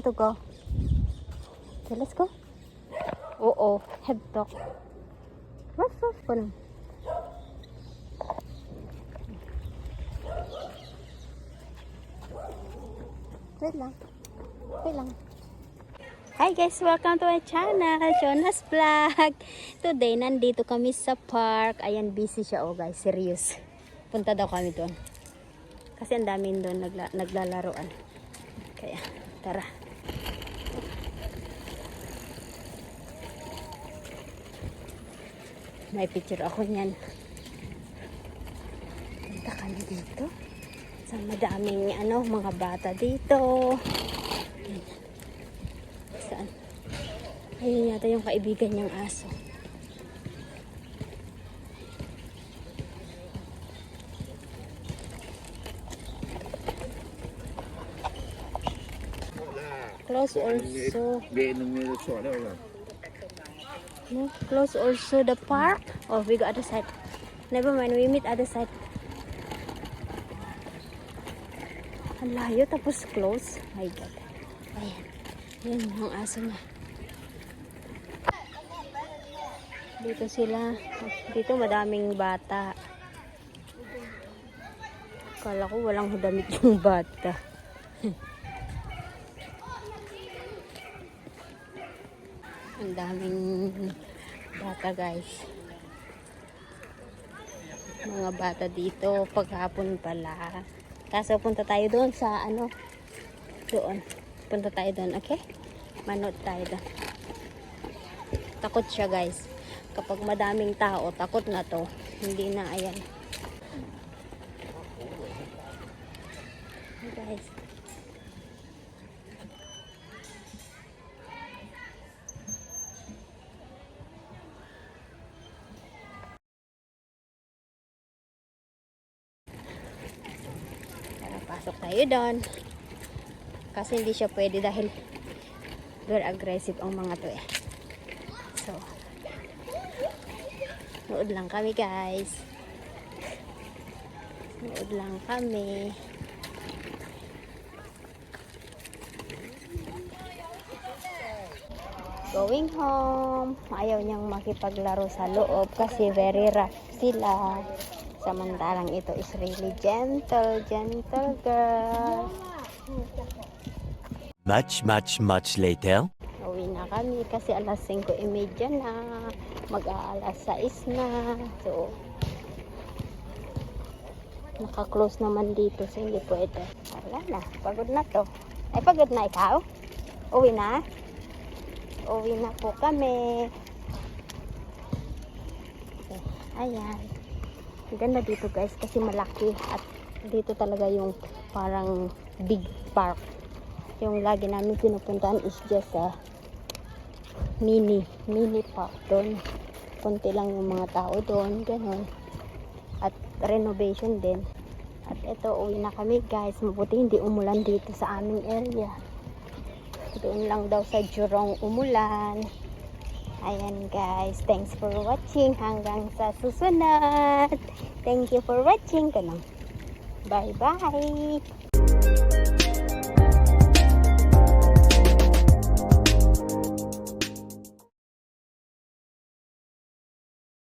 to go. Okay, let's go. Oo, head talk. Ruff, ruff ko lang. Wait lang. Wait lang. Hi guys, welcome to my channel, Jonas Vlog. Today, nandito kami sa park. Ayan, busy siya. Oh guys, serious. Punta daw kami doon. Kasi ang dami doon naglalaroan. Kaya, tara. May picture ako niyan. Punta kami dito. Sa madaming mga bata dito. Saan? Ayun yata yung kaibigan niyang aso. Close also. No, close also the park. Oh, we go other side. Never mind, we meet other side. Ang layo tapos close. My God. Ayan. Yan yung aso niya. Dito sila. Dito madaming bata. Kala ko walang damit yung bata. Ang daming bata guys. Mga bata dito. Paghapon pala. Kaso punta tayo doon sa doon. Punta tayo doon, okay? Manood tayo doon. Takot siya guys. Kapag madaming tao, takot na to. Hindi na, ayan. Hey guys. Tara, pasok tayo doon. Kasi hindi siya pwede dahil very aggressive ang mga to eh. So, nood lang kami guys. Nood lang kami. Going home. Ayaw niyang makipaglaro sa loob kasi very rough sila. Samantalang ito is really gentle girl. Much later. Uwi na kami kasi alas 5:30 na. Mag-aalas 6 na. So, naka-close naman dito. So, hindi pwede. Wala na. Pagod na to. Ay, pagod na ikaw? Uwi na? Uwi na po kami. Okay. Ayan. Ganda dito guys kasi malaki. At dito talaga yung parang big park. Yung lagi namin pinupuntahan is just mini park doon. Konti lang yung mga tao doon, ganun. At renovation din. At ito, uwi na kami guys. Mabuti hindi umulan dito sa aming area. Doon lang daw sa Jurong umulan. Ayan guys, thanks for watching. Hanggang sa susunod. Thank you for watching. Bye bye.